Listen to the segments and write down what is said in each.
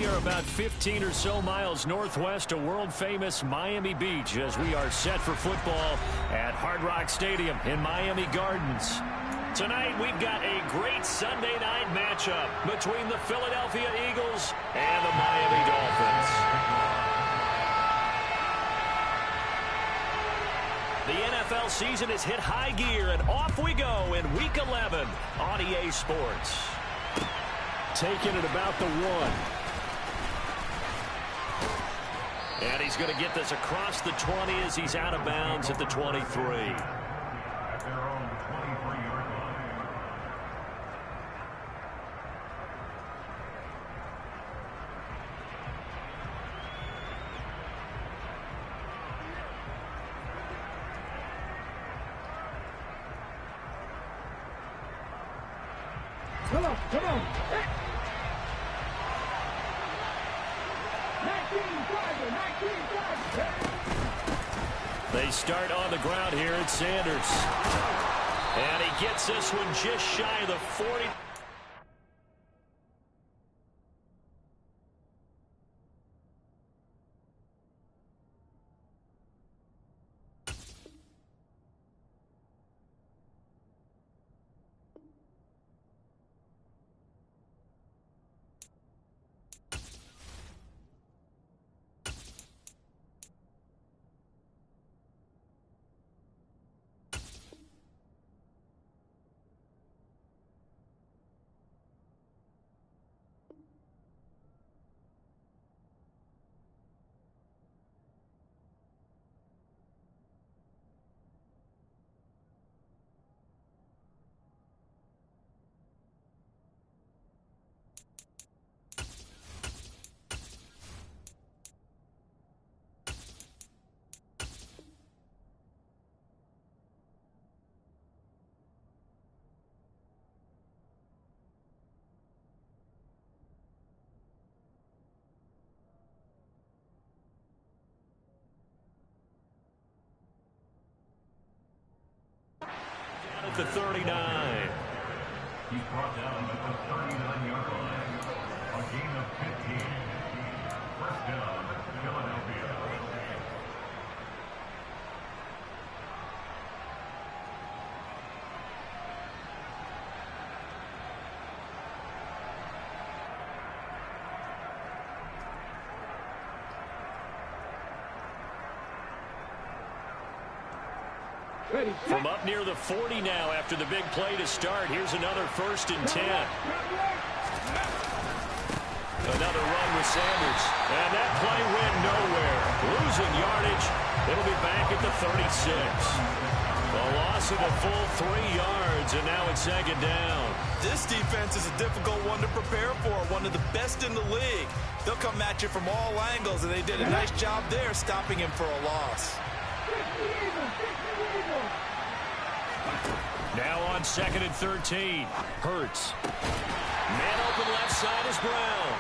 We are about 15 or so miles northwest of world-famous Miami Beach as we are set for football at Hard Rock Stadium in Miami Gardens. Tonight, we've got a great Sunday night matchup between the Philadelphia Eagles and the Miami Dolphins. The NFL season has hit high gear, and off we go in Week 11 on EA Sports. Taking it about the 1. And he's going to get this across the 20 as he's out of bounds at the 23. Come on. 19 They start on the ground here at Sanders. And he gets this one just shy of the 40. At the 39. He's brought down at the 39-yard line. A gain of 15. First down, Philadelphia. From up near the 40 now after the big play to start. Here's another 1st and 10. Another run with Sanders. And that play went nowhere. Losing yardage. It'll be back at the 36. A loss of a full 3 yards, and now it's 2nd down. This defense is a difficult one to prepare for, one of the best in the league. They'll come at you from all angles, and they did a nice job there stopping him for a loss. Now on 2nd and 13. Hurts. Man open left side is Brown.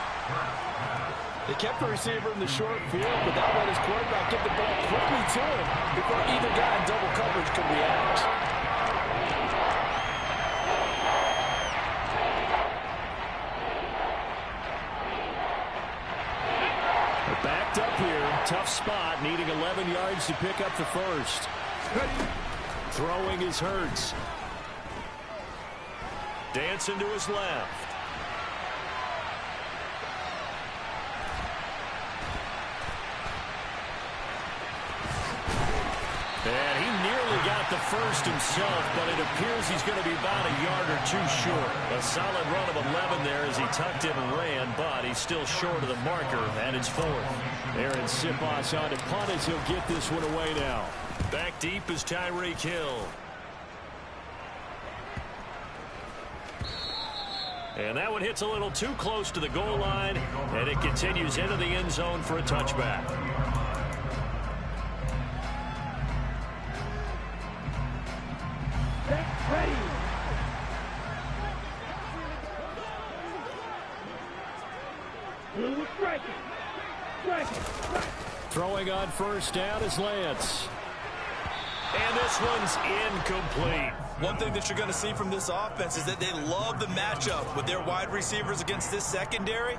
They kept the receiver in the short field, but that let his quarterback get the ball quickly to him before either guy in double coverage could react. They're backed up here. Tough spot, needing 11 yards to pick up the first. Throwing is Hurts. Dancing to his left. And he nearly got the first himself, but it appears he's going to be about a yard or 2 short. A solid run of 11 there as he tucked in and ran, but he's still short of the marker, and it's 4th. Aaron Siposs on to punt as he'll get this one away now. Back deep is Tyreek Hill. And that one hits a little too close to the goal line, and it continues into the end zone for a touchback. Throwing on 1st down is Lance. And this one's incomplete. One thing that you're going to see from this offense is that they love the matchup with their wide receivers against this secondary.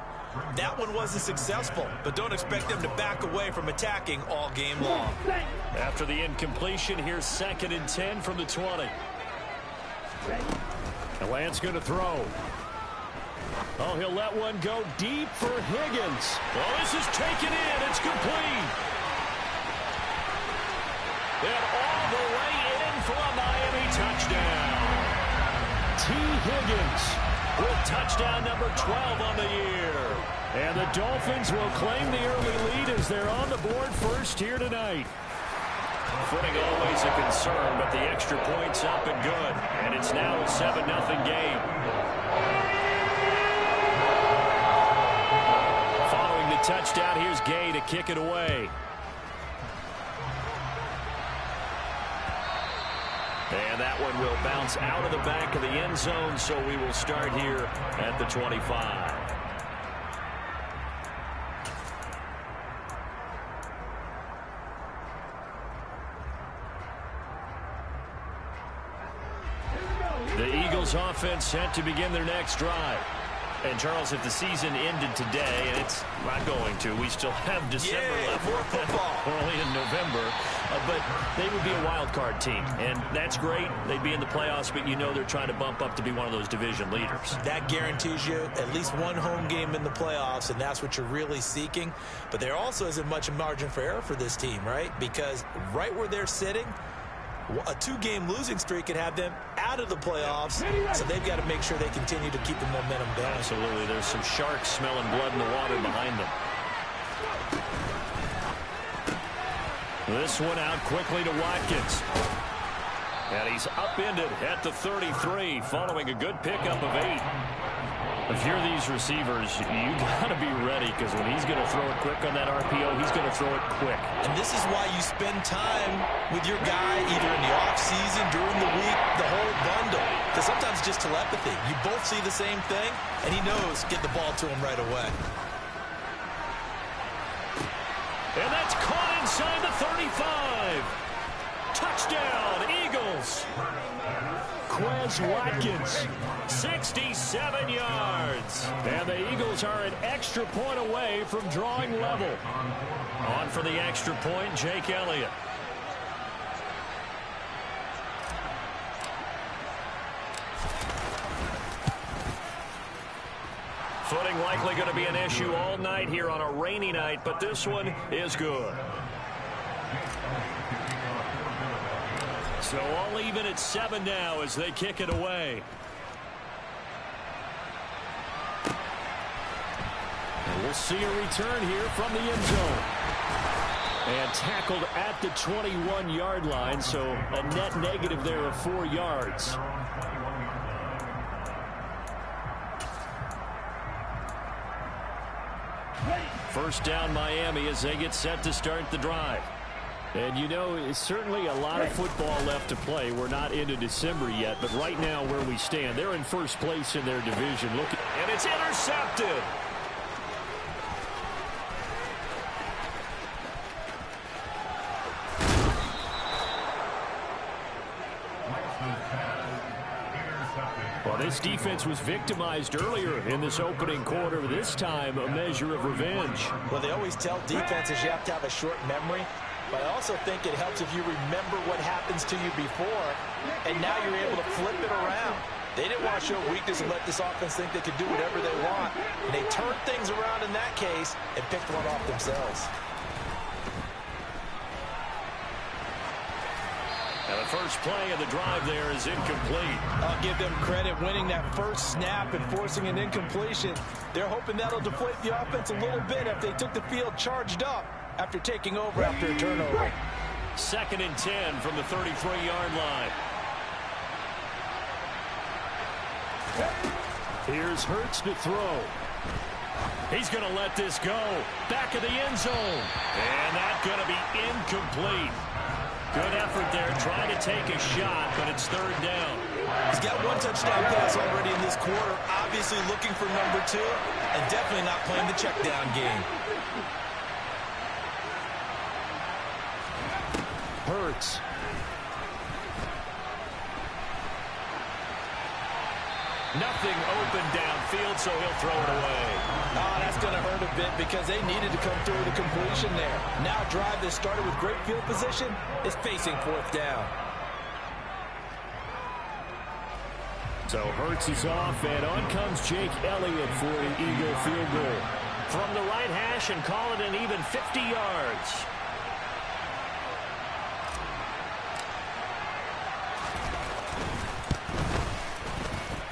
That one wasn't successful, but don't expect them to back away from attacking all game long. After the incompletion, here's 2nd and 10 from the 20. And Lance going to throw. Oh, he'll let one go deep for Higgins. Oh, this is taken in. It's complete. And all the way in for a Miami touchdown. T. Higgins with touchdown number 12 on the year. And the Dolphins will claim the early lead as they're on the board first here tonight. Footing always a concern, but the extra point's up and good. And it's now a 7-0 game. Following the touchdown, here's Gay to kick it away. And that one will bounce out of the back of the end zone, so we will start here at the 25. The Eagles offense set to begin their next drive. And, Charles, if the season ended today, and it's not going to, we still have December left. More football. We're only in November. But they would be a wild card team, and that's great. They'd be in the playoffs, but you know they're trying to bump up to be one of those division leaders. That guarantees you at least one home game in the playoffs, and that's what you're really seeking. But there also isn't much margin for error for this team, right? Because right where they're sitting, a 2-game losing streak could have them out of the playoffs, so they've got to make sure they continue to keep the momentum going. Absolutely. There's some sharks smelling blood in the water behind them. This one out quickly to Watkins. And he's upended at the 33 following a good pickup of 8. If you're these receivers, you got to be ready, because when he's going to throw it quick on that RPO, he's going to throw it quick. And this is why you spend time with your guy either in the offseason, during the week, the whole bundle. Because sometimes it's just telepathy. You both see the same thing, and he knows get the ball to him right away. And that's caught inside the 35. Touchdown, Eagles. Quez Watkins, 67 yards. And the Eagles are an extra point away from drawing level. On for the extra point, Jake Elliott. Footing likely going to be an issue all night here on a rainy night, but this one is good. So all even at 7 now as they kick it away. And we'll see a return here from the end zone. And tackled at the 21-yard line, so a net negative there of 4 yards. First down Miami as they get set to start the drive. And you know, it's certainly a lot of football left to play. We're not into December yet, but right now where we stand, they're in first place in their division. And it's intercepted. Well, this defense was victimized earlier in this opening quarter. This time, a measure of revenge. Well, they always tell defenses you have to have a short memory. But I also think it helps if you remember what happens to you before, and now you're able to flip it around. They didn't want to show weakness and let this offense think they could do whatever they want. And they turned things around in that case and picked one off themselves. And the first play of the drive there is incomplete. I'll give them credit winning that first snap and forcing an incompletion. They're hoping that'll deflate the offense a little bit if they took the field charged up after taking over after a turnover. 2nd and 10 from the 33-yard line. Here's Hurts to throw. He's going to let this go. Back of the end zone. And that's going to be incomplete. Good effort there, trying to take a shot, but it's 3rd down. He's got 1 touchdown pass already in this quarter, obviously looking for number 2, and definitely not playing the check down game. Hurts. Nothing open downfield, so he'll throw it away. Oh, that's going to hurt a bit because they needed to come through with a completion there. Now a drive that started with great field position is facing 4th down. So Hurts is off, and on comes Jake Elliott for an Eagle field goal. From the right hash and call it an even 50 yards.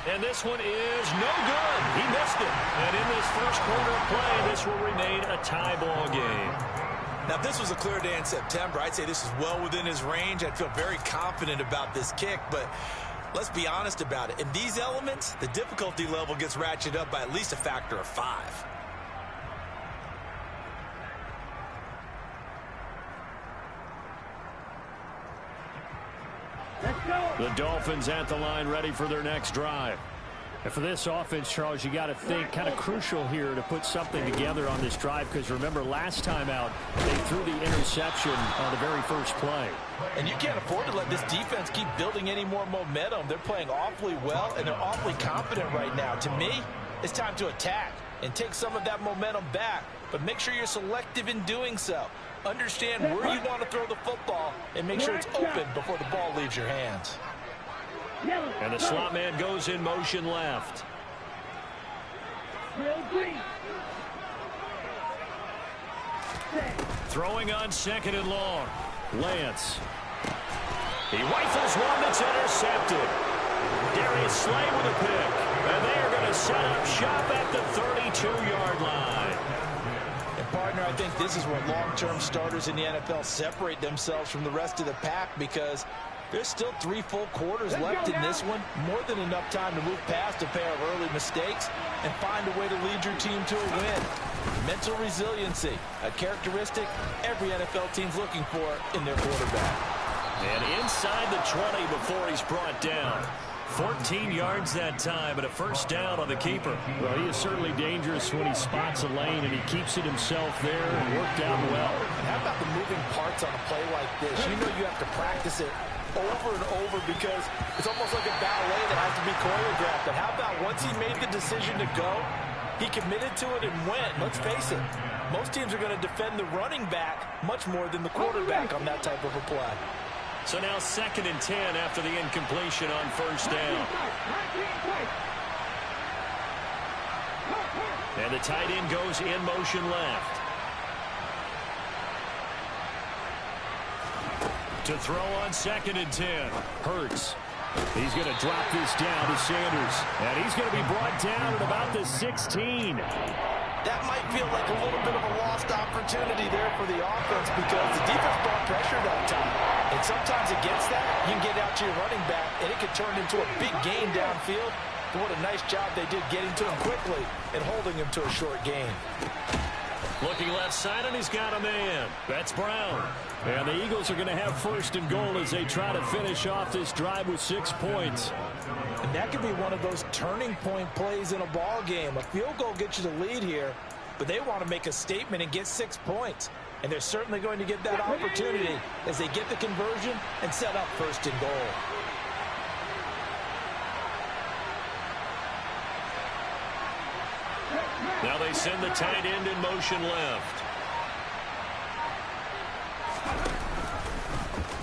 And this one is no good. He missed it. And in this first quarter of play, this will remain a tie ball game. Now, if this was a clear day in September, I'd say this is well within his range. I'd feel very confident about this kick, but let's be honest about it. In these elements, the difficulty level gets ratcheted up by at least a factor of 5. The Dolphins at the line ready for their next drive. And for this offense, Charles, you got to think kind of crucial here to put something together on this drive because remember last time out they threw the interception on the very first play. And you can't afford to let this defense keep building any more momentum. They're playing awfully well and they're awfully confident right now. To me, it's time to attack and take some of that momentum back. But make sure you're selective in doing so. Understand where you want to throw the football and make sure it's open before the ball leaves your hands. And the slot man goes in motion left. Throwing on 2nd and long. Lance. He rifles one that's intercepted. Darius Slay with a pick. And they are going to set up shop at the 32-yard line. And partner, I think this is where long-term starters in the NFL separate themselves from the rest of the pack because there's still 3 full quarters left in this one. More than enough time to move past a pair of early mistakes and find a way to lead your team to a win. Mental resiliency, a characteristic every NFL team's looking for in their quarterback. And inside the 20 before he's brought down. 14 yards that time, and a first down on the keeper. Well, he is certainly dangerous when he spots a lane, and he keeps it himself there and worked out well. And how about the moving parts on a play like this? You know you have to practice it over and over because it's almost like a ballet that has to be choreographed. But how about once he made the decision to go, he committed to it and went. Let's face it, most teams are going to defend the running back much more than the quarterback on that type of a play. So now 2nd and 10 after the incompletion on first down. And the tight end goes in motion left. To throw on 2nd and 10. Hurts. He's going to drop this down to Sanders. And he's going to be brought down at about the 16. That might feel like a little bit of a lost opportunity there for the offense because the defense brought pressure that time. And sometimes against that, you can get out to your running back, and it could turn into a big gain downfield. But what a nice job they did getting to him quickly and holding him to a short gain. Looking left side, and he's got a man. That's Brown. And the Eagles are going to have 1st and goal as they try to finish off this drive with 6 points. And that could be one of those turning point plays in a ball game. A field goal gets you the lead here, but they want to make a statement and get 6 points. And they're certainly going to get that opportunity as they get the conversion and set up 1st and goal. Now they send the tight end in motion left.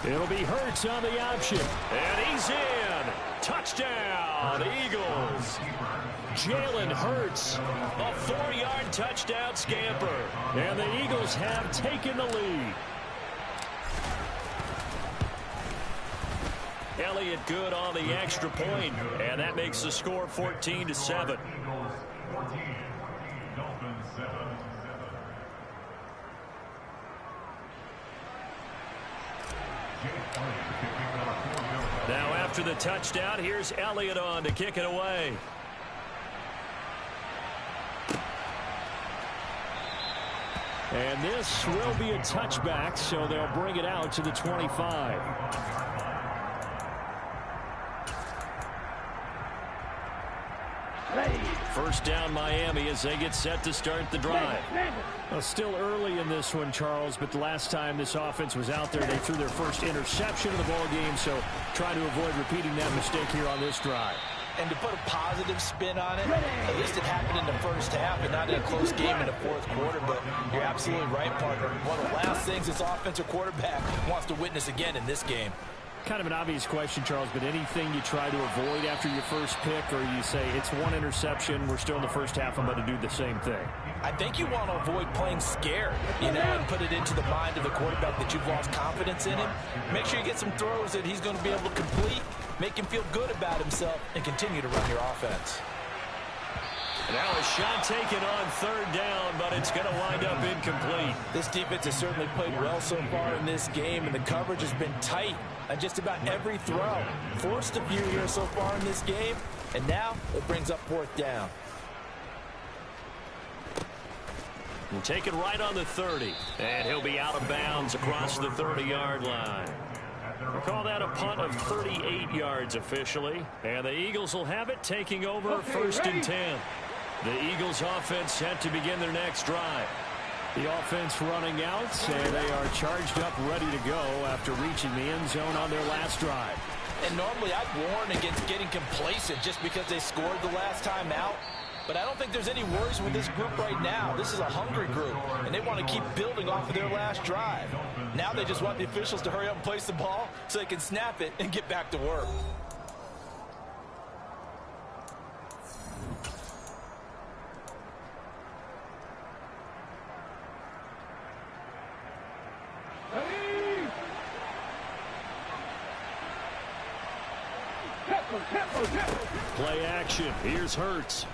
It'll be Hurts on the option. And he's in. Touchdown, Eagles. Jalen Hurts, a 4-yard touchdown scamper. And the Eagles have taken the lead. Elliott good on the extra point, and that makes the score 14-7. Now after the touchdown, here's Elliott on to kick it away. And this will be a touchback, so they'll bring it out to the 25. First down Miami as they get set to start the drive. Well, still early in this one, Charles, but the last time this offense was out there, they threw their first interception of the ball game, so try to avoid repeating that mistake here on this drive. And to put a positive spin on it, at least it happened in the first half and not in a close game in the fourth quarter. But you're absolutely right, partner. One of the last things this offensive quarterback wants to witness again in this game. Kind of an obvious question, Charles, but anything you try to avoid after your first pick, or you say it's one interception, we're still in the first half, I'm going to do the same thing? I think you want to avoid playing scared, and put it into the mind of the quarterback that you've lost confidence in him. Make sure you get some throws that he's going to be able to complete, make him feel good about himself, and continue to run your offense. Now a shot taken on third down, but it's going to wind up incomplete. This defense has certainly played well so far in this game, and the coverage has been tight on just about every throw. Forced a few here so far in this game, and now it brings up fourth down. And taken right on the 30, and he'll be out of bounds across the 30-yard line. We'll call that a punt of 38 yards officially, and the Eagles will have it, taking over first and 10. The Eagles offense set to begin their next drive. The offense running out, and they are charged up, ready to go after reaching the end zone on their last drive. And normally I'd warn against getting complacent just because they scored the last time out. But I don't think there's any worries with this group right now. This is a hungry group, and they want to keep building off of their last drive. Now they just want the officials to hurry up and place the ball so they can snap it and get back to work. Play action. Here's Hurts.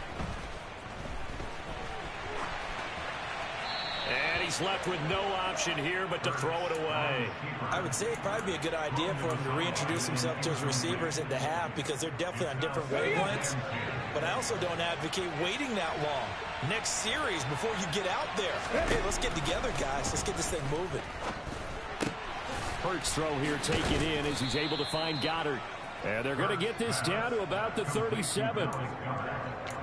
And he's left with no option here but to throw it away. I would say it'd probably be a good idea for him to reintroduce himself to his receivers at the half because they're definitely on different wavelengths. But I also don't advocate waiting that long. Next series before you get out there. Hey, let's get together, guys. Let's get this thing moving. Hurts throw here taken in as he's able to find Goddard. And they're going to get this down to about the 37.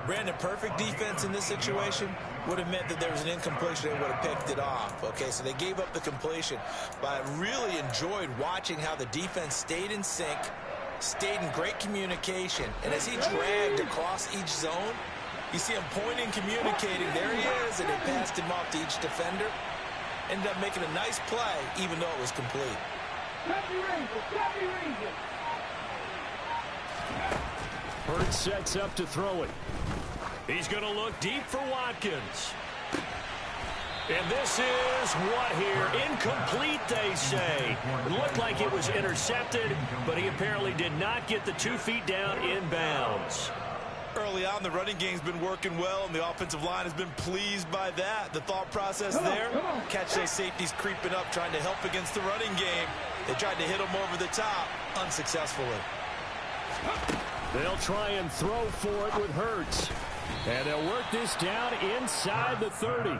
Brandon, perfect defense in this situation would have meant that there was an incompletion. They would have picked it off. Okay, so they gave up the completion. But I really enjoyed watching how the defense stayed in sync, stayed in great communication. And as he dragged across each zone, you see him pointing, communicating. There he is, and they passed him off to each defender. Ended up making a nice play, even though it was complete. Hurts sets up to throw it. He's going to look deep for Watkins. And this is what here? Incomplete, they say. It looked like it was intercepted, but he apparently did not get the 2 feet down inbounds. Early on, the running game's been working well, and the offensive line has been pleased by that. The thought process there, catch those safeties creeping up, trying to help against the running game. They tried to hit them over the top, unsuccessfully. They'll try and throw for it with Hurts. And they'll work this down inside the 30.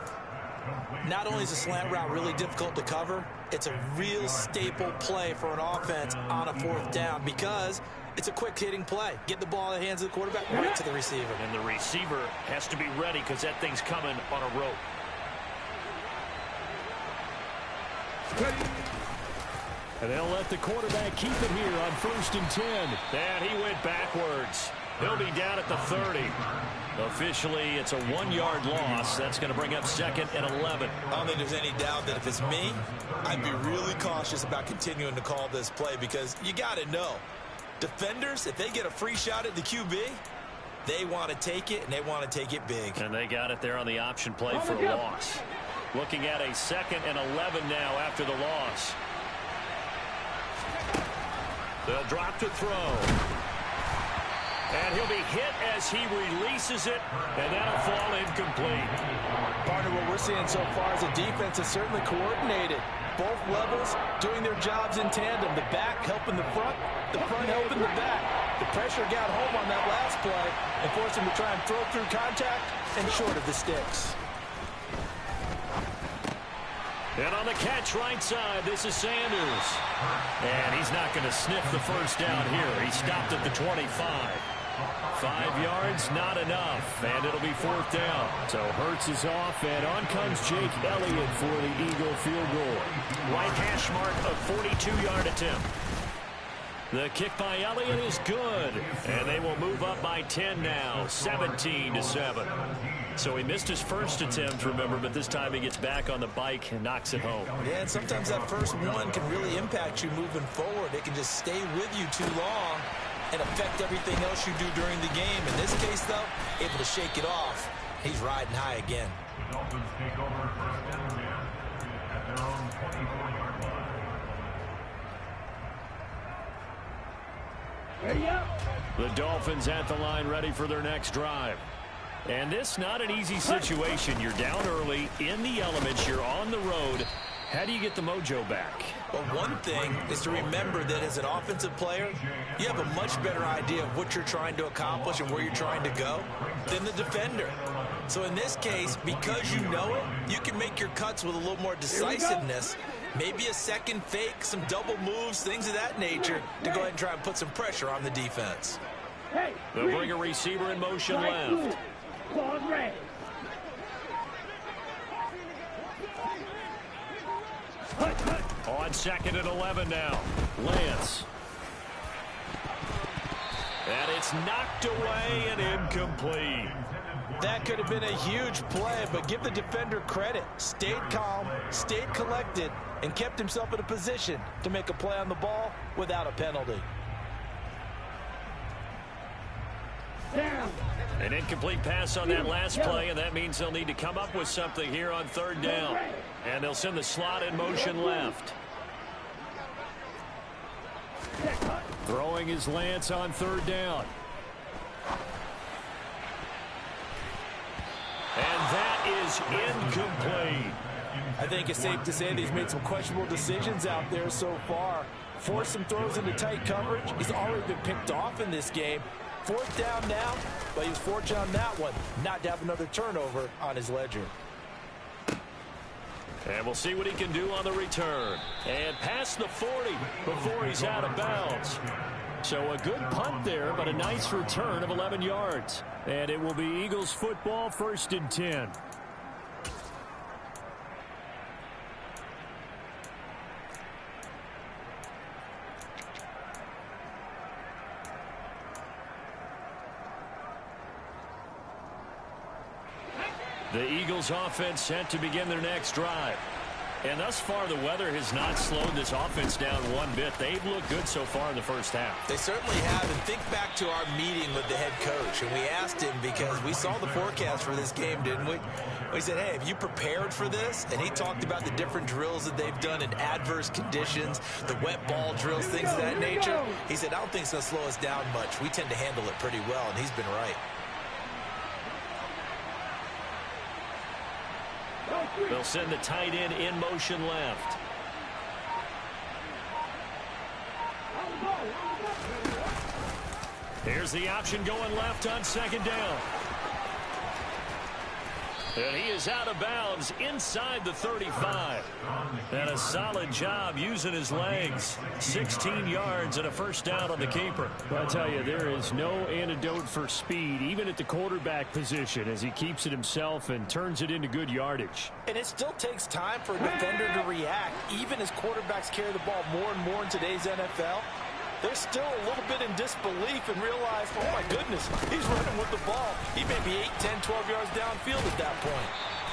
Not only is a slant route really difficult to cover, it's a real staple play for an offense on a fourth down because it's a quick-hitting play. Get the ball in the hands of the quarterback right to the receiver. And the receiver has to be ready because that thing's coming on a rope. And they'll let the quarterback keep it here on first and 10. And he went backwards. He'll be down at the 30. Officially, it's a 1-yard loss. That's going to bring up second and 11. I don't think there's any doubt that if it's me, I'd be really cautious about continuing to call this play because you got to know, defenders, if they get a free shot at the QB, they want to take it, and they want to take it big. And they got it there on the option play for a loss. Looking at a second and 11 now after the loss. They'll drop to throw. And he'll be hit as he releases it, and that'll fall incomplete. Partner, what we're seeing so far is the defense is certainly coordinated. Both levels doing their jobs in tandem. The back helping the front helping the back. The pressure got home on that last play and forced him to try and throw through contact and short of the sticks. And on the catch right side, this is Sanders. And he's not going to sniff the first down here. He stopped at the 25. 5 yards, not enough. And it'll be fourth down. So Hurts is off, and on comes Jake Elliott for the Eagle field goal. Right hash mark, a 42-yard attempt. The kick by Elliott is good. And they will move up by 10 now, 17-7. So he missed his first attempt, remember, but this time he gets back on the bike and knocks it home. Yeah, and sometimes that first one can really impact you moving forward. It can just stay with you too long and affect everything else you do during the game. In this case, though, able to shake it off. He's riding high again. The Dolphins take over first and 10 at their own 24-yard line. The Dolphins at the line ready for their next drive. And this not an easy situation. You're down early, in the elements, you're on the road. How do you get the mojo back? Well, one thing is to remember that as an offensive player, you have a much better idea of what you're trying to accomplish and where you're trying to go than the defender. So in this case, because you know it, you can make your cuts with a little more decisiveness. Maybe a second fake, some double moves, things of that nature to go ahead and try and put some pressure on the defense. They'll bring a receiver in motion left. On second and 11 now. Lance. And it's knocked away and incomplete. That could have been a huge play, but give the defender credit. Stayed calm, stayed collected, and kept himself in a position to make a play on the ball without a penalty. An incomplete pass on that last play, and that means they'll need to come up with something here on third down. And they'll send the slot in motion left. Throwing his Lance on third down. And that is incomplete. I think it's safe to say that he's made some questionable decisions out there so far. Forced some throws into tight coverage. He's already been picked off in this game. Fourth down now, but he was fortunate on that one not to have another turnover on his ledger. And we'll see what he can do on the return. And past the 40 before he's out of bounds. So a good punt there, but a nice return of 11 yards. And it will be Eagles football, 1st and 10. The Eagles offense set to begin their next drive. And thus far, the weather has not slowed this offense down one bit. They've looked good so far in the first half. They certainly have. And think back to our meeting with the head coach. And we asked him because we saw the forecast for this game, didn't we? We said, hey, have you prepared for this? And he talked about the different drills that they've done in adverse conditions, the wet ball drills, things of that nature. He said, I don't think it's going to slow us down much. We tend to handle it pretty well, and he's been right. They'll send the tight end in motion left. Here's the option going left on second down. And he is out of bounds inside the 35. And a solid job using his legs. 16 yards and a first down on the keeper. Well, I tell you, there is no antidote for speed, even at the quarterback position, as he keeps it himself and turns it into good yardage. And it still takes time for a defender to react, even as quarterbacks carry the ball more and more in today's NFL. They're still a little bit in disbelief and realize, oh, my goodness, he's running with the ball. He may be 8, 10, 12 yards downfield at that point.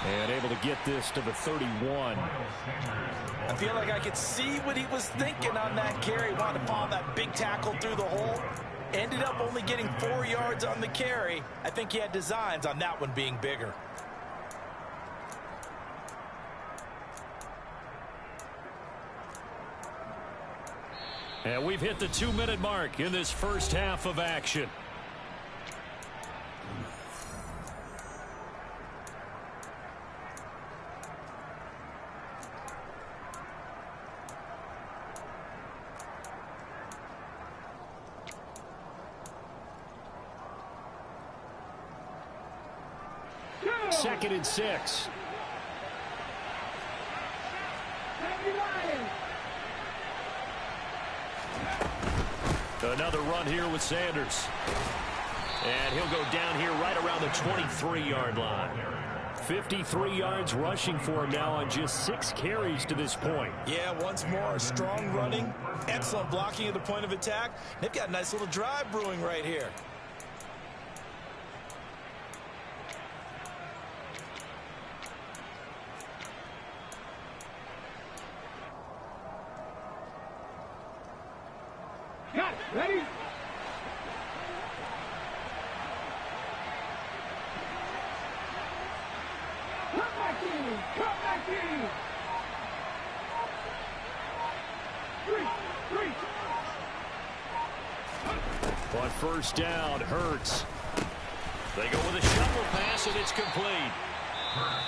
And able to get this to the 31. I feel like I could see what he was thinking on that carry. Wanted to follow that big tackle through the hole. Ended up only getting 4 yards on the carry. I think he had designs on that one being bigger. And we've hit the 2-minute mark in this first half of action. Second and 6. Another run here with Sanders. And he'll go down here right around the 23-yard line. 53 yards rushing for him now on just 6 carries to this point. Yeah, once more, strong running, excellent blocking at the point of attack. They've got a nice little drive brewing right here. Got it. Ready? Come back in. Come back in. Three. On first down, Hurts. They go with a shovel pass, and it's complete.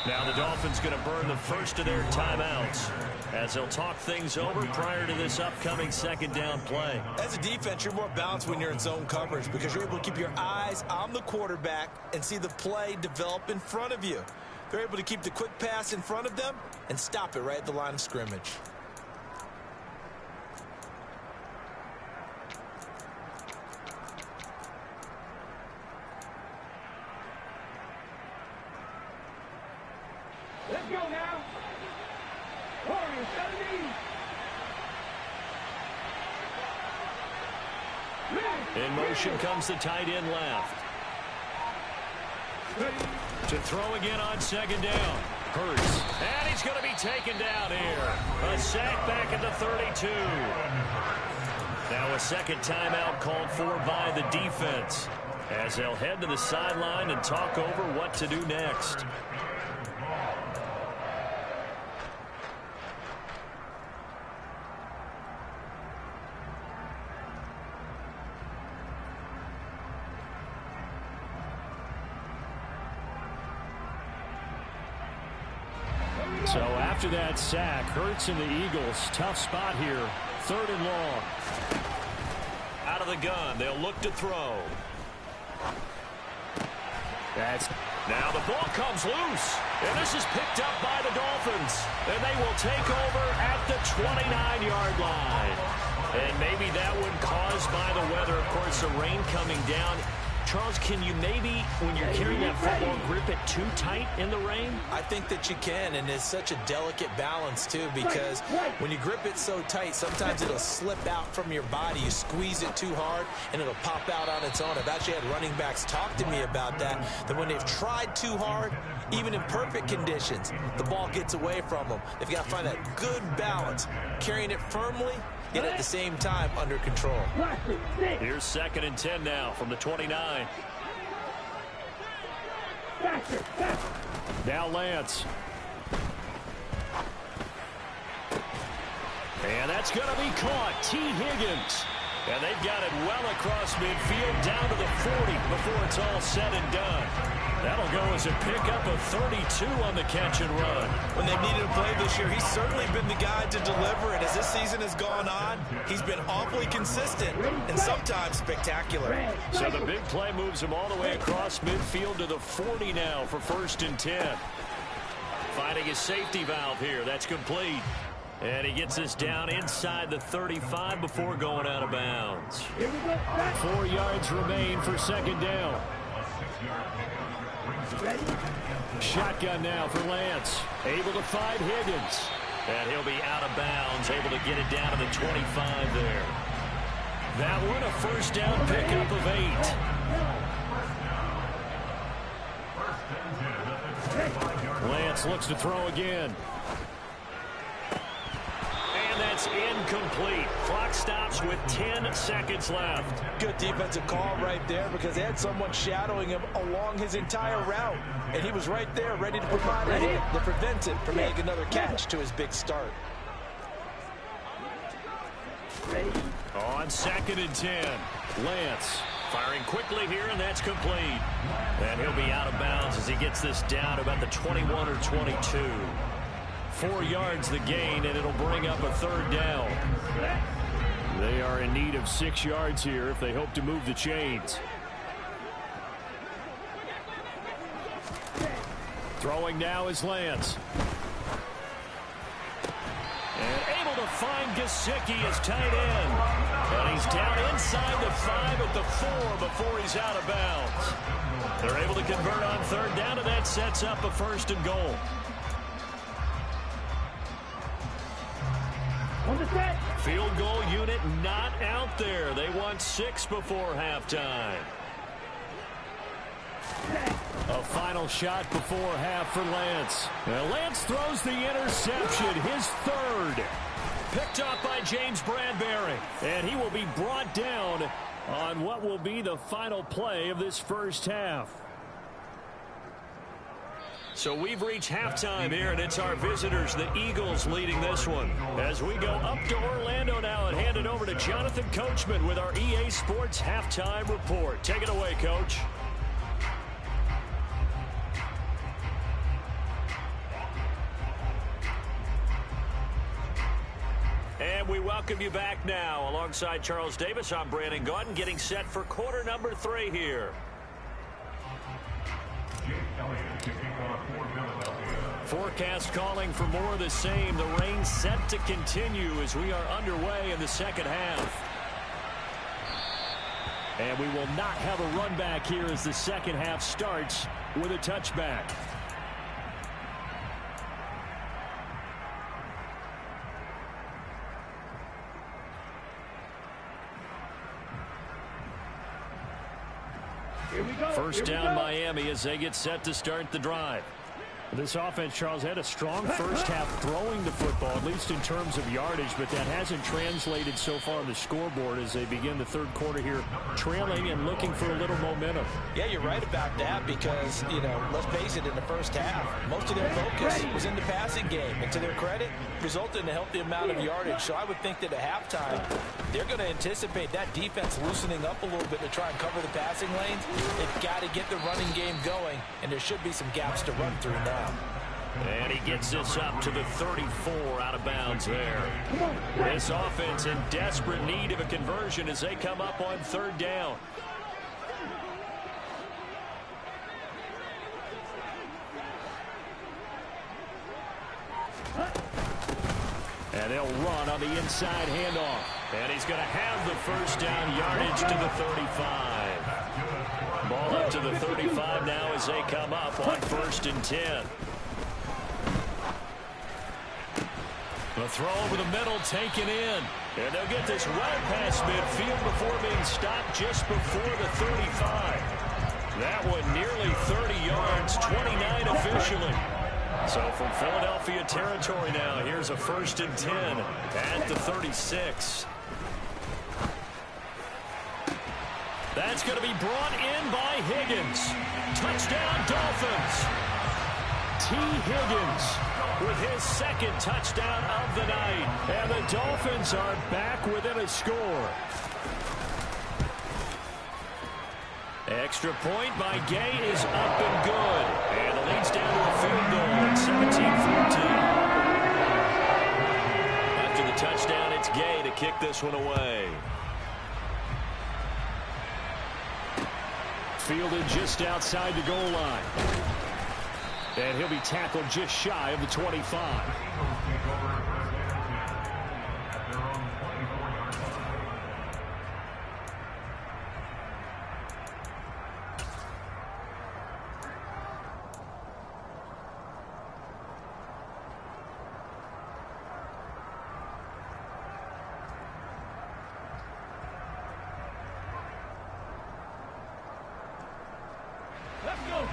Now the Dolphins going to burn the first of their timeouts as they'll talk things over prior to this upcoming second down play. As a defense, you're more balanced when you're in zone coverage because you're able to keep your eyes on the quarterback and see the play develop in front of you. They're able to keep the quick pass in front of them and stop it right at the line of scrimmage. Let's go now. Warriors 17. In motion comes the tight end left. To throw again on second down. Hurts. And he's going to be taken down here. A sack back at the 32. Now a second timeout called for by the defense as they'll head to the sideline and talk over what to do next. So after that sack, Hurts and the Eagles, tough spot here. 3rd and long. Out of the gun, they'll look to throw. Now the ball comes loose, and this is picked up by the Dolphins, and they will take over at the 29-yard line. And maybe that one caused by the weather, of course, the rain coming down. Charles, can you maybe, when you're carrying that football, grip it too tight in the rain? I think that you can, and it's such a delicate balance, too, because when you grip it so tight, sometimes it'll slip out from your body. You squeeze it too hard, and it'll pop out on its own. I've actually had running backs talk to me about that when they've tried too hard, even in perfect conditions, the ball gets away from them. They've got to find that good balance, carrying it firmly, yet at the same time under control. Here's 2nd and 10 now from the 29. Now Lance. And that's going to be caught. T. Higgins. And they've got it well across midfield down to the 40 before it's all said and done. That'll go as a pickup of 32 on the catch and run. When they've needed a play this year, he's certainly been the guy to deliver it. As this season has gone on, he's been awfully consistent and sometimes spectacular. So the big play moves him all the way across midfield to the 40 now for 1st and 10. Finding his safety valve here. That's complete. And he gets this down inside the 35 before going out of bounds. 4 yards remain for 2nd down. Shotgun now for Lance. Able to find Higgins. And he'll be out of bounds, able to get it down to the 25 there. That one a 1st down pickup of 8. Lance looks to throw again. And that's incomplete. Clock stops with 10 seconds left. Good defensive call right there because they had someone shadowing him along his entire route. And he was right there ready to provide a hit that prevents him from making another catch to his big start. On 2nd and 10, Lance firing quickly here, and that's complete. And he'll be out of bounds as he gets this down to about the 21 or 22. 4 yards the gain, and it'll bring up a 3rd down. They are in need of 6 yards here if they hope to move the chains. Throwing now is Lance. And able to find Gesicki as tight end. And he's down inside the 5 at the 4 before he's out of bounds. They're able to convert on third down, and that sets up a 1st and goal. On the set. Field goal unit not out there. They want 6 before halftime. A final shot before half for Lance. Now Lance throws the interception, his 3rd. Picked up by James Bradbury. And he will be brought down on what will be the final play of this first half. So we've reached halftime here, and it's our visitors, the Eagles, leading this one. As we go up to Orlando now and hand it over to Jonathan Coachman with our EA Sports Halftime Report. Take it away, Coach. And we welcome you back now. Alongside Charles Davis, I'm Brandon Gaudin, getting set for quarter number 3 here. Forecast calling for more of the same. The rain set to continue as we are underway in the second half. And we will not have a run back here as the second half starts with a touchback. Here we go. First down Miami as they get set to start the drive. This offense, Charles, had a strong first half throwing the football, at least in terms of yardage, but that hasn't translated so far on the scoreboard as they begin the third quarter here, trailing and looking for a little momentum. Yeah, you're right about that because, you know, let's face it, in the first half, most of their focus was in the passing game. And to their credit, resulted in a healthy amount of yardage. So I would think that at halftime, they're going to anticipate that defense loosening up a little bit to try and cover the passing lanes. They've got to get the running game going, and there should be some gaps to run through now. And he gets this up to the 34 out of bounds there. This offense in desperate need of a conversion as they come up on third down. And they'll run on the inside handoff. And he's going to have the first down yardage to the 35. Ball up to the 35 now as they come up on 1st and 10. The throw over the middle taken in. And they'll get this well past midfield before being stopped just before the 35. That one nearly 30 yards, 29 officially. So from Philadelphia territory now, here's a 1st and 10 at the 36. That's going to be brought in by Higgins. Touchdown, Dolphins. T. Higgins with his 2nd touchdown of the night. And the Dolphins are back within a score. Extra point by Gay is up and good. And it leads down to a field goal at 17-14. After the touchdown, it's Gay to kick this one away. Fielded just outside the goal line. And he'll be tackled just shy of the 25.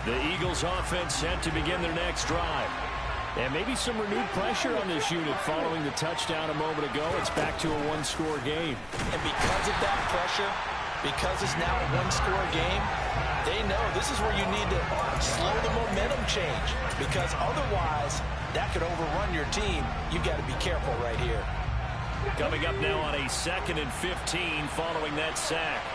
The Eagles offense set to begin their next drive. And maybe some renewed pressure on this unit following the touchdown a moment ago. It's back to a one-score game. And because of that pressure, because it's now a one-score game, they know this is where you need to slow the momentum change. Because otherwise, that could overrun your team. You've got to be careful right here. Coming up now on a 2nd and 15 following that sack.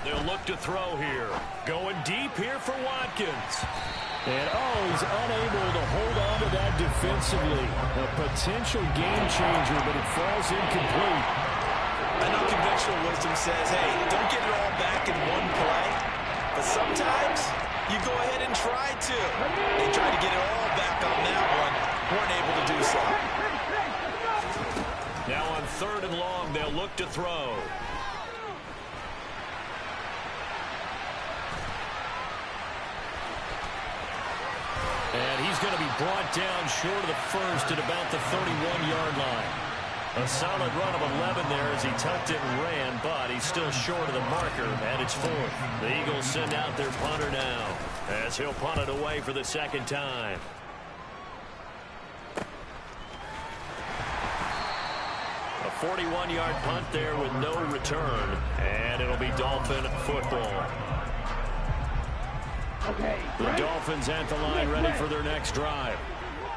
They'll look to throw here. Going deep here for Watkins. And, he's unable to hold on to that defensively. A potential game changer, but it falls incomplete. I know conventional wisdom says, hey, don't get it all back in one play. But sometimes you go ahead and try to. They tried to get it all back on that one. Weren't able to do so. Now on 3rd and long, they'll look to throw. And he's going to be brought down short of the first at about the 31-yard line. A solid run of 11 there as he tucked it and ran, but he's still short of the marker, and it's 4th. The Eagles send out their punter now as he'll punt it away for the 2nd time. A 41-yard punt there with no return, and it'll be Dolphin football. The Dolphins at the line ready for their next drive.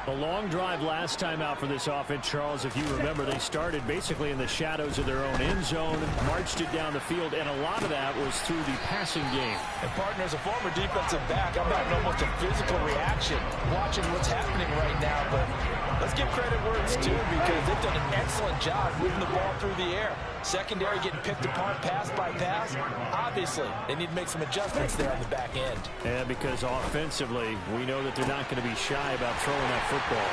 A long drive last time out for this offense, Charles. If you remember, they started basically in the shadows of their own end zone, marched it down the field, and a lot of that was through the passing game. And, partner, as a former defensive back, I'm having almost a physical reaction watching what's happening right now. But let's give credit where it's due because they've done an excellent job moving the ball through the air. Secondary getting picked apart pass by pass. Obviously, they need to make some adjustments there on the back end. Yeah, because offensively, we know that they're not going to be shy about throwing that football.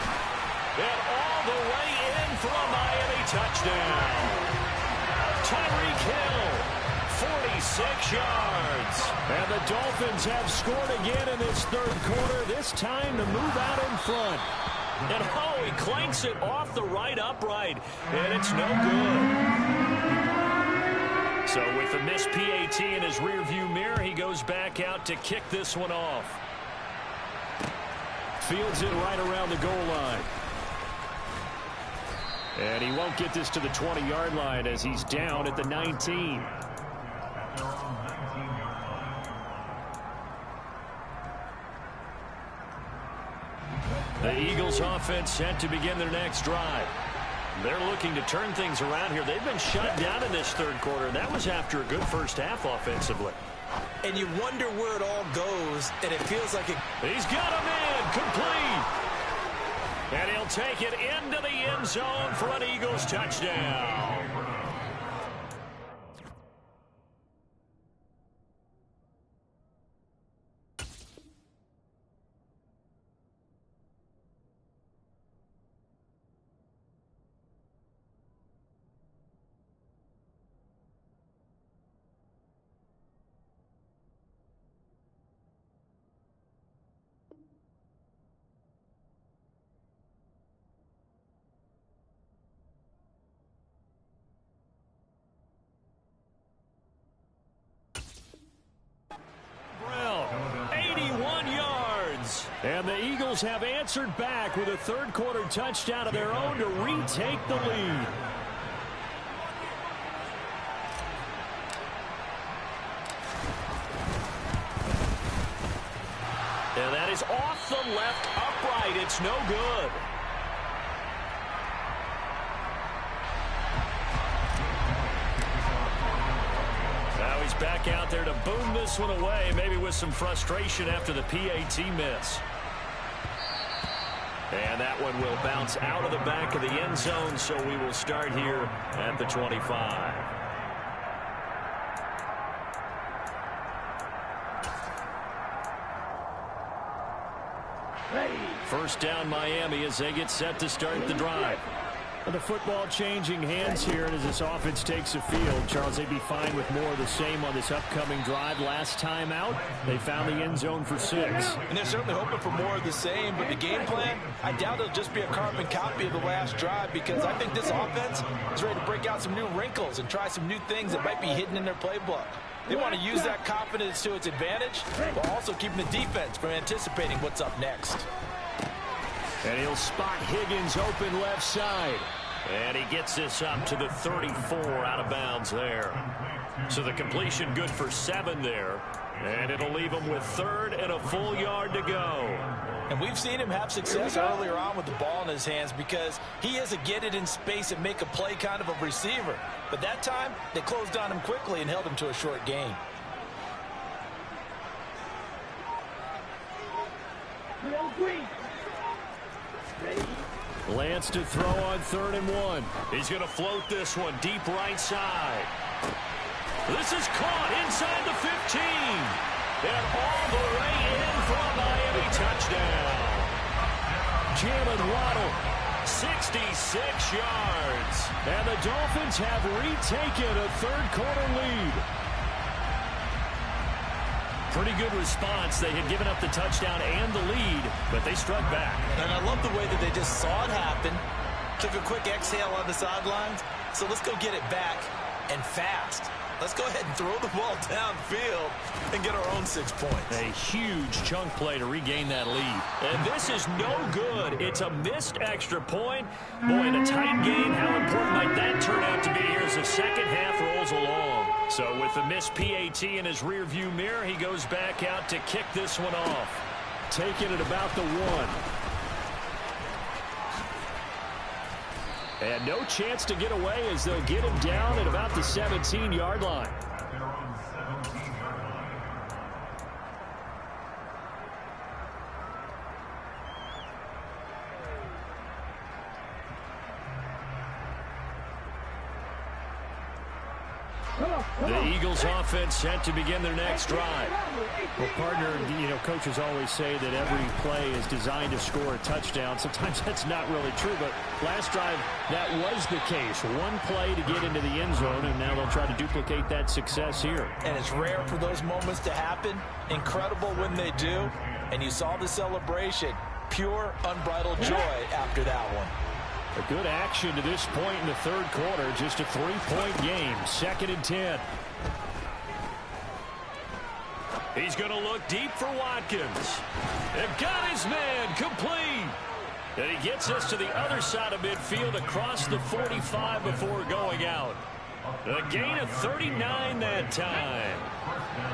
And all the way in for a Miami touchdown. Tyreek Hill, 46 yards. And the Dolphins have scored again in this 3rd quarter, this time to move out in front. And, oh, he clanks it off the right upright, and it's no good. So with the missed PAT in his rearview mirror, he goes back out to kick this one off. Fields it right around the goal line. And he won't get this to the 20-yard line as he's down at the 19. The Eagles offense set to begin their next drive. They're looking to turn things around here. They've been shut down in this 3rd quarter. That was after a good first half offensively. And you wonder where it all goes, and it feels like it. He's got a man complete. And he'll take it into the end zone for an Eagles touchdown. And the Eagles have answered back with a 3rd quarter touchdown of their own to retake the lead. And that is off the left upright. It's no good. Now he's back out there to boom this one away, maybe with some frustration after the PAT miss. And that one will bounce out of the back of the end zone, so we will start here at the 25. First down Miami as they get set to start the drive. The football changing hands here, and as this offense takes the field, Charles, they'd be fine with more of the same on this upcoming drive. Last time out, they found the end zone for 6. And they're certainly hoping for more of the same, but the game plan, I doubt it'll just be a carbon copy of the last drive because I think this offense is ready to break out some new wrinkles and try some new things that might be hidden in their playbook. They want to use that confidence to its advantage, while also keeping the defense from anticipating what's up next. And he'll spot Higgins open left side. And he gets this up to the 34 out of bounds there. So the completion good for 7 there. And it'll leave him with 3rd and a full yard to go. And we've seen him have success earlier on with the ball in his hands because he is a get it in space and make a play kind of a receiver. But that time, they closed on him quickly and held him to a short gain. Lance to throw on 3rd and 1. He's going to float this one deep right side. This is caught inside the 15. And all the way in for a Miami touchdown. Jalen Waddle, 66 yards. And the Dolphins have retaken a third-quarter lead. Pretty good response. They had given up the touchdown and the lead, but they struck back. And I love the way that they just saw it happen, took a quick exhale on the sidelines. So let's go get it back, and fast. Let's go ahead and throw the ball downfield and get our own 6 points. A huge chunk play to regain that lead. And this is no good. It's a missed extra point. Boy, in a tight game, how important might that turn out to be here as the second half rolls along? So with the missed PAT in his rearview mirror, he goes back out to kick this one off. Taking it about the 1. And no chance to get away as they'll get him down at about the 17-yard line. The Eagles offense set to begin their next drive. Well, partner, coaches always say that every play is designed to score a touchdown. Sometimes that's not really true, but last drive, that was the case. One play to get into the end zone, and now they'll try to duplicate that success here. And it's rare for those moments to happen. Incredible when they do. And you saw the celebration. Pure, unbridled joy after that one. A good action to this point in the third quarter. Just a 3-point game. 2nd and 10. He's going to look deep for Watkins. They've got his man complete. And he gets us to the other side of midfield across the 45 before going out. A gain of 39 that time.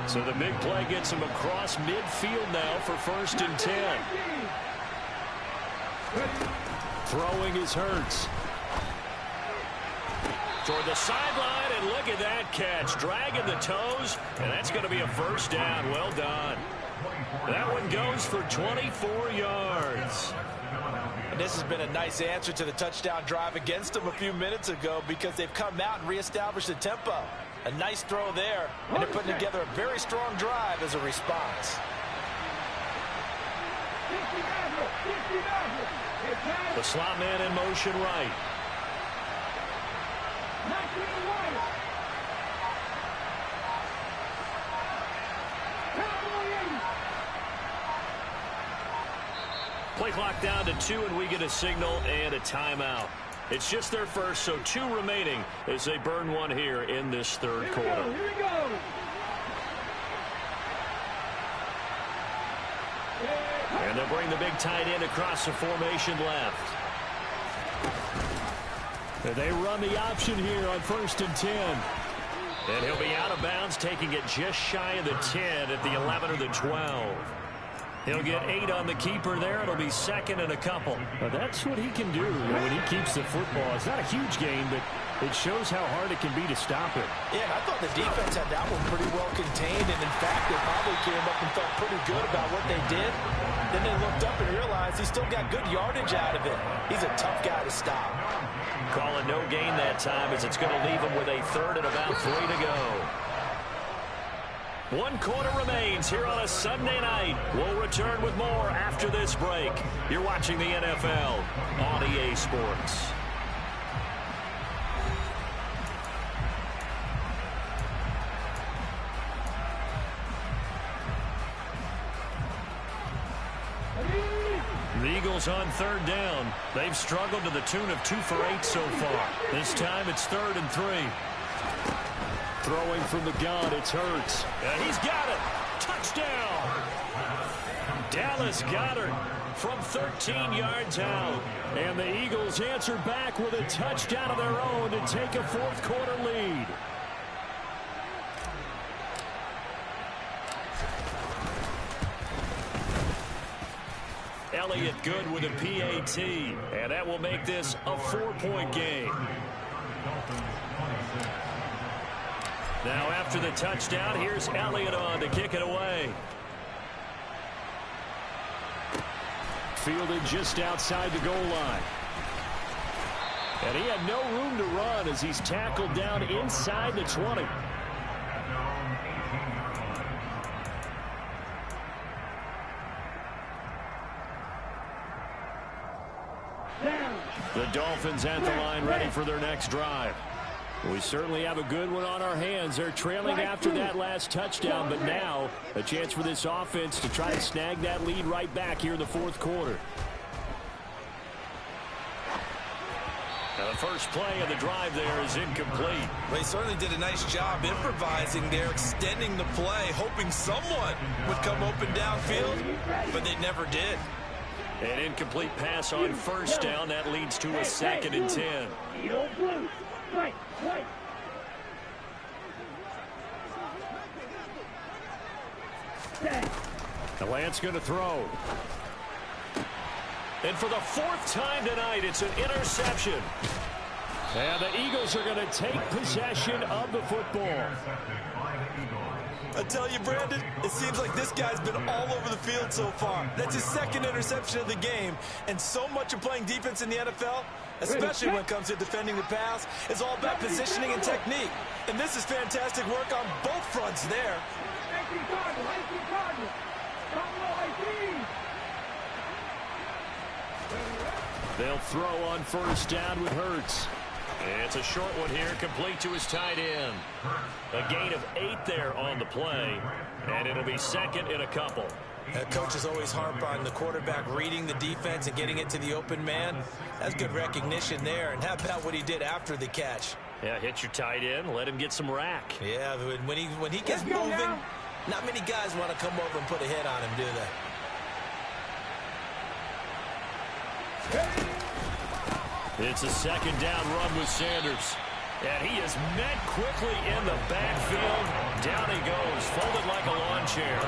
So the big play gets him across midfield now for 1st and 10. Throwing is Hurts. Toward the sideline, and look at that catch. Dragging the toes, and that's going to be a first down. Well done. That one goes for 24 yards. And this has been a nice answer to the touchdown drive against them a few minutes ago because they've come out and reestablished the tempo. A nice throw there, and they're putting together a very strong drive as a response. The slot man in motion right. Play clock down to 2, and we get a signal and a timeout. It's just their first, so 2 remaining as they burn one here in this third quarter. Here we go. And they'll bring the big tight end across the formation left. And they run the option here on 1st and 10. And he'll be out of bounds, taking it just shy of the 10 at the 11 or the 12. He'll get 8 on the keeper there. It'll be 2nd and a couple. Well, that's what he can do when he keeps the football. It's not a huge game, but it shows how hard it can be to stop it. Yeah, and I thought the defense had that one pretty well contained, and in fact, they probably came up and felt pretty good about what they did. Then they looked up and realized he still got good yardage out of it. He's a tough guy to stop. Calling no gain that time as it's going to leave him with a 3rd and about 3 to go. 1 quarter remains here on a Sunday night. We'll return with more after this break. You're watching the NFL on EA Sports. The Eagles on 3rd down. They've struggled to the tune of 2 for 8 so far. This time it's 3rd and 3. Throwing from the gun, it's Hurts. And he's got it. Touchdown. Dallas Goedert from 13 yards out. And the Eagles answer back with a touchdown of their own to take a 4th quarter lead. Elliott good with a PAT. And that will make this a 4-point game. Now after the touchdown, here's Elliott on to kick it away. Fielded just outside the goal line. And he had no room to run as he's tackled down inside the 20. Dolphins at the line ready for their next drive. We certainly have a good one on our hands. They're trailing after that last touchdown, but now a chance for this offense to try to snag that lead right back here in the fourth quarter. Now the first play of the drive there is incomplete. Well, he certainly did a nice job improvising there, extending the play, hoping someone would come open downfield, but they never did. An incomplete pass on first down. That leads to a 2nd and 10. The Lance going to throw. And for the 4th time tonight, it's an interception. And the Eagles are going to take possession of the football. I tell you, Brandon, it seems like this guy's been all over the field so far. That's his 2nd interception of the game. And so much of playing defense in the NFL, especially when it comes to defending the pass, is all about positioning and technique. And this is fantastic work on both fronts there. They'll throw on first down with Hurts. It's a short one here, complete to his tight end. A gain of 8 there on the play, and it'll be 2nd and a couple. Coaches always harp on the quarterback reading the defense and getting it to the open man. That's good recognition there. And how about what he did after the catch? Yeah, hit your tight end, let him get some rack. Yeah, when he gets moving, not many guys want to come over and put a hit on him, do they? It's a 2nd down run with Sanders. And he is met quickly in the backfield. Down he goes, folded like a lawn chair.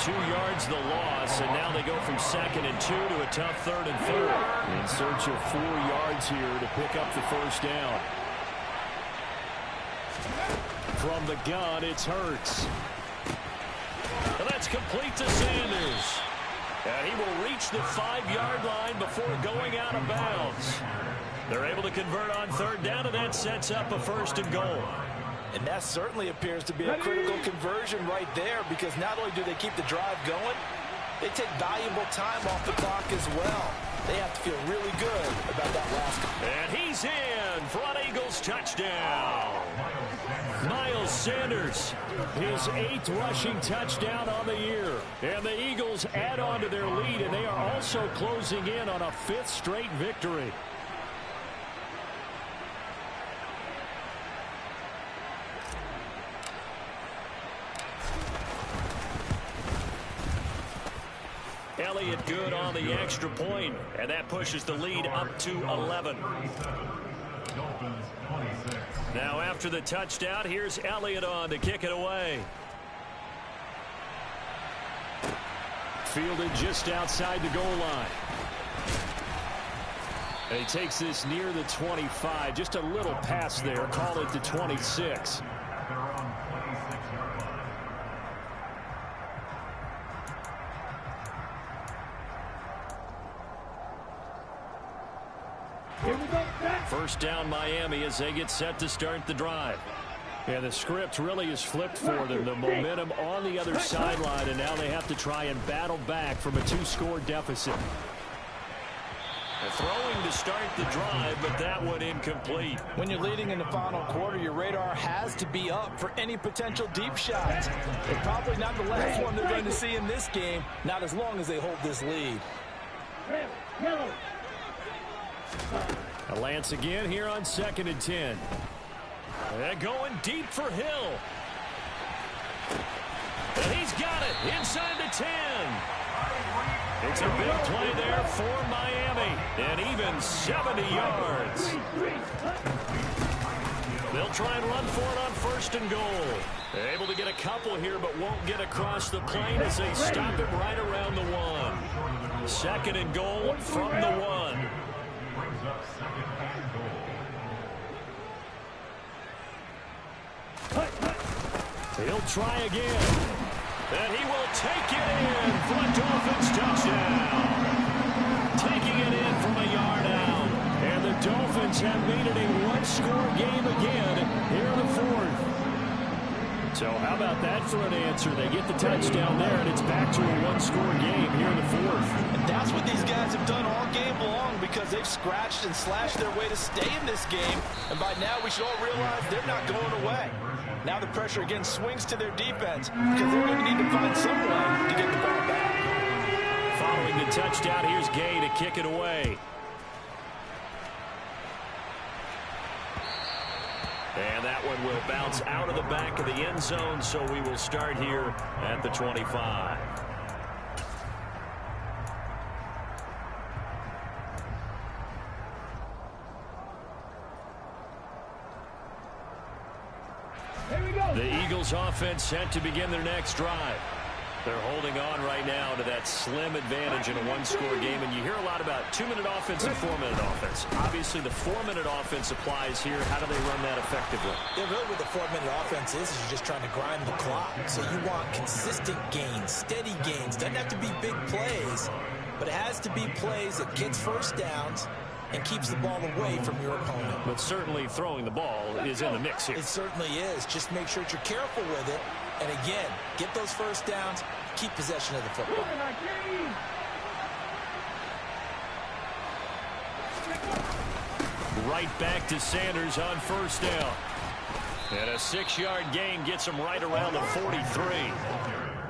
2 yards the loss, and now they go from 2nd and 2 to a tough 3rd and 3rd. In search of 4 yards here to pick up the first down. From the gun, it's Hurts. And that's complete to Sanders. And he will reach the 5-yard line before going out of bounds. They're able to convert on 3rd down, and that sets up a 1st and goal. And that certainly appears to be a critical conversion right there, because not only do they keep the drive going, they take valuable time off the clock as well. They have to feel really good about that last. And he's in for an Eagles touchdown. Miles Sanders, his 8th rushing touchdown on the year. And the Eagles add on to their lead, and they are also closing in on a 5th straight victory. Elliott good on the extra point, and that pushes the lead up to 11. Now after the touchdown, here's Elliott on to kick it away. Fielded just outside the goal line. And he takes this near the 25. Just a little pass there. Call it the 26. First down Miami as they get set to start the drive. And the script really is flipped for them. The momentum on the other sideline, and now they have to try and battle back from a 2-score deficit. Throwing to start the drive, but that one incomplete. When you're leading in the final quarter, your radar has to be up for any potential deep shots. And probably not the last one they're going to see in this game, not as long as they hold this lead. Lance again here on 2nd and 10. And going deep for Hill. And he's got it inside the 10. It's a big play there for Miami. And even 70 yards. They'll try and run for it on 1st and goal. Able to get a couple here, but won't get across the plane as they stop it right around the 1. 2nd and goal from the 1. He'll try again. And he will take it in for a Dolphins touchdown. Taking it in from a yard out. And the Dolphins have made it a 1-score game again here in the 4th. So how about that for an answer? They get the touchdown there, and it's back to a one-score game here in the fourth. And that's what these guys have done all game long, because they've scratched and slashed their way to stay in this game. And by now, we should all realize they're not going away. Now the pressure again swings to their defense, because they're going to need to find some way to get the ball back. Following the touchdown, here's Gay to kick it away. And that one will bounce out of the back of the end zone, so we will start here at the 25. Here we go. The Eagles offense set to begin their next drive. They're holding on right now to that slim advantage in a one-score game, and you hear a lot about 2-minute offense and 4-minute offense. Obviously, the 4-minute offense applies here. How do they run that effectively? Yeah, really what the 4-minute offense is you're just trying to grind the clock. So you want consistent gains, steady gains. Doesn't have to be big plays, but it has to be plays that gets first downs and keeps the ball away from your opponent. But certainly throwing the ball is in the mix here. It certainly is. Just make sure that you're careful with it. And again, get those first downs, keep possession of the football. Right back to Sanders on first down. And a 6-yard gain gets him right around the 43.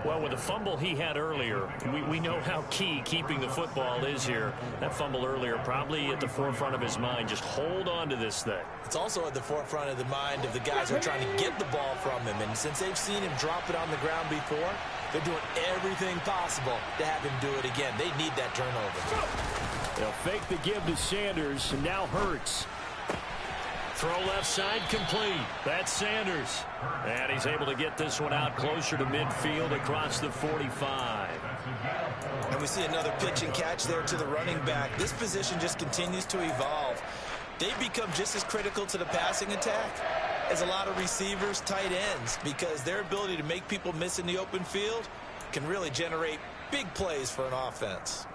Well, with the fumble he had earlier, we know how key keeping the football is here. That fumble earlier probably at the forefront of his mind. Just hold on to this thing. It's also at the forefront of the mind of the guys who are trying to get the ball from him. And since they've seen him drop it on the ground before, they're doing everything possible to have him do it again. They need that turnover. They'll fake the give to Sanders, and now Hurts. Throw left side complete. That's Sanders. And he's able to get this one out closer to midfield across the 45. And we see another pitch and catch there to the running back. This position just continues to evolve. They become just as critical to the passing attack as a lot of receivers, tight ends, because their ability to make people miss in the open field can really generate big plays for an offense.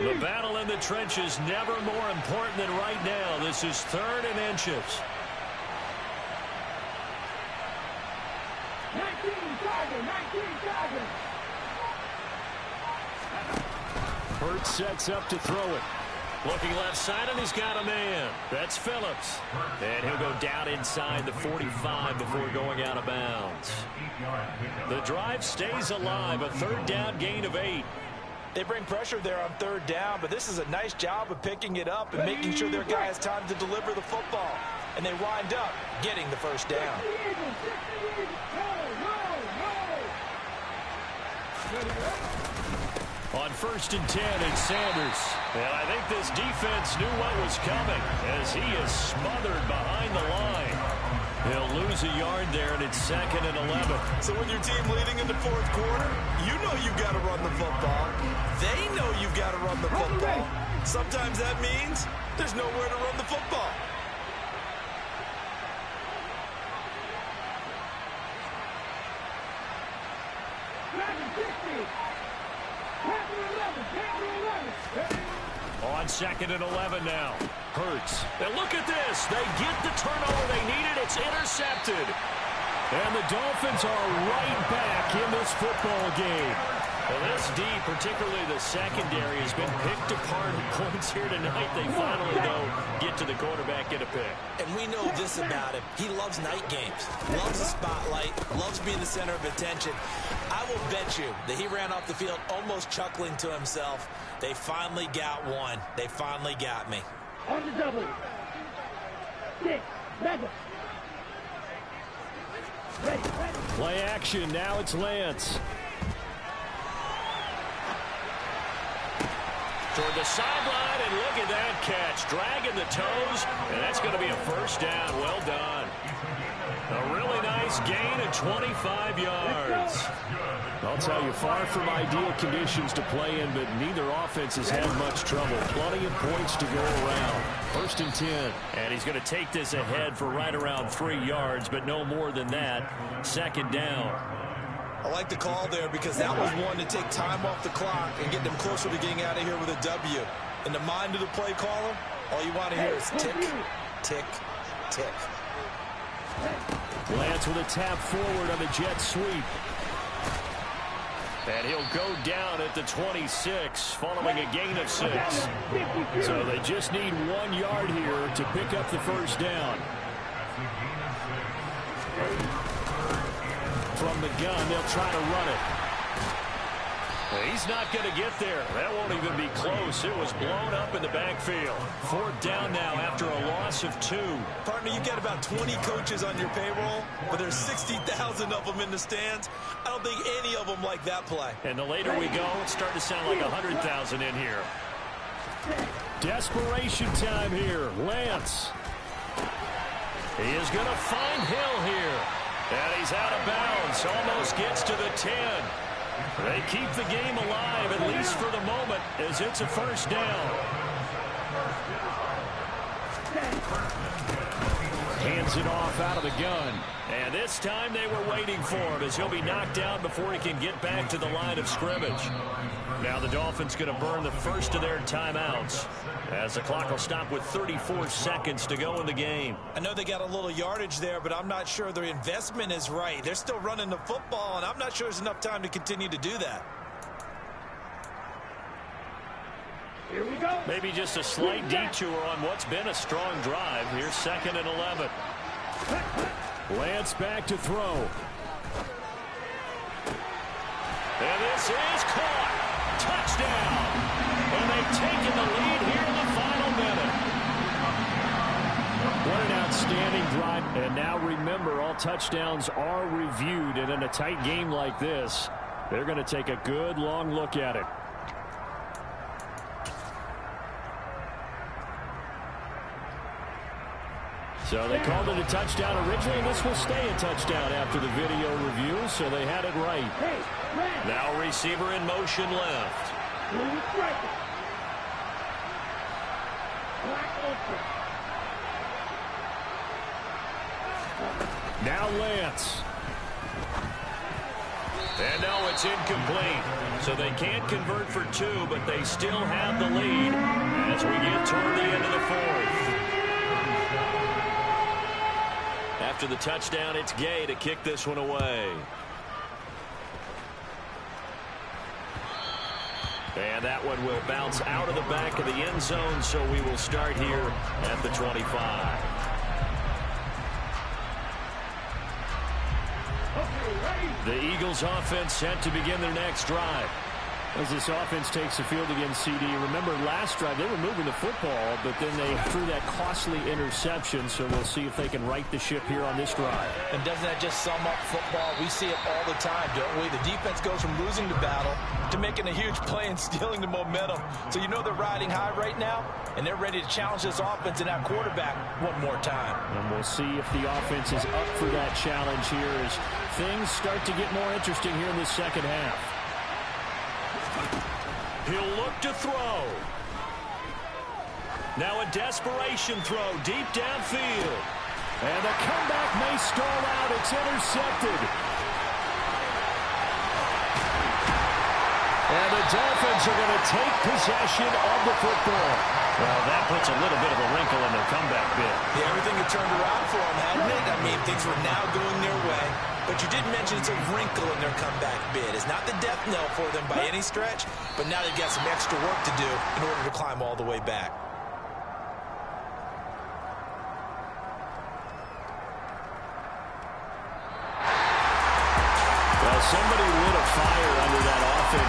The battle in the trenches never more important than right now. This is 3rd and inches. 19 target. Hurts sets up to throw it. Looking left side, and he's got a man. That's Phillips. And he'll go down inside the 45 before going out of bounds. The drive stays alive. A 3rd down gain of 8. They bring pressure there on 3rd down, but this is a nice job of picking it up and making sure their guy has time to deliver the football. And they wind up getting the first down. On 1st and 10, it's Sanders. And I think this defense knew what was coming as he is smothered behind the line. He'll lose a yard there, and it's 2nd and 11. So when your team leading in the 4th quarter, you know you've got to run the football. They know you've got to run the football. Sometimes that means there's nowhere to run the football. On 2nd and 11 now. Hurts. And look at this. They get the turnover they needed. It's intercepted. And the Dolphins are right back in this football game. Well, this D, particularly the secondary, has been picked apart at points here tonight. They finally, though, get to the quarterback, get a pick. And we know this about him. He loves night games, loves the spotlight, loves being the center of attention. I will bet you that he ran off the field almost chuckling to himself. They finally got one. They finally got me. On the double. 6, 7. Ready. Play action. Now it's Lance. Toward the sideline, and look at that catch. Dragging the toes, and that's going to be a first down. Well done. A really nice gain of 25 yards. I'll tell you, far from ideal conditions to play in, but neither offense has had much trouble. Plenty of points to go around. 1st and 10. And he's going to take this ahead for right around 3 yards, but no more than that. 2nd down. I like the call there because that was one to take time off the clock and get them closer to getting out of here with a W. In the mind of the play caller, all you want to hear is tick, tick, tick. Lance with a tap forward on the jet sweep. And he'll go down at the 26 following a gain of 6. So they just need 1 yard here to pick up the first down. From the gun, they'll try to run it. He's not going to get there. That won't even be close. It was blown up in the backfield. 4th down now after a loss of 2. Partner, you got about 20 coaches on your payroll, but there's 60,000 of them in the stands. I don't think any of them like that play. And the later we go, it's starting to sound like 100,000 in here. Desperation time here. Lance. He is going to find Hill here. And he's out of bounds. Almost gets to the 10. They keep the game alive, at least for the moment, as it's a first down. Hands it off out of the gun. And this time they were waiting for him, as he'll be knocked down before he can get back to the line of scrimmage. Now the Dolphins going to burn the first of their timeouts, as the clock will stop with 34 seconds to go in the game. I know they got a little yardage there, but I'm not sure their investment is right. They're still running the football, and I'm not sure there's enough time to continue to do that. Here we go. Maybe just a slight detour on what's been a strong drive. Here's 2nd and 11. Lance back to throw. And this is caught. Touchdown. And they've taken the lead here in the final minute. What an outstanding drive. And now remember, all touchdowns are reviewed. And in a tight game like this, they're going to take a good long look at it. So they called it a touchdown originally, and this will stay a touchdown after the video review, so they had it right. Now receiver in motion left. Now Lance. And no, it's incomplete. So they can't convert for 2, but they still have the lead as we get toward the end of the 4th. After the touchdown, it's Gay to kick this one away. And that one will bounce out of the back of the end zone, so we will start here at the 25. The Eagles offense set to begin their next drive. As this offense takes the field against CD, remember last drive they were moving the football, but then they threw that costly interception, so we'll see if they can right the ship here on this drive. And doesn't that just sum up football? We see it all the time, don't we? The defense goes from losing the battle to making a huge play and stealing the momentum. So you know they're riding high right now, and they're ready to challenge this offense and that quarterback one more time. And we'll see if the offense is up for that challenge here as things start to get more interesting here in the second half. He'll look to throw. Now a desperation throw deep downfield. And the comeback may stall out. It's intercepted. And the Dolphins are going to take possession of the football. Well, that puts a little bit of a wrinkle in their comeback bid. Yeah, everything had turned around for them, hadn't it? I mean, things were now going their way. But you did mention it's a wrinkle in their comeback bid. It's not the death knell for them by any stretch, but now they've got some extra work to do in order to climb all the way back. Well, somebody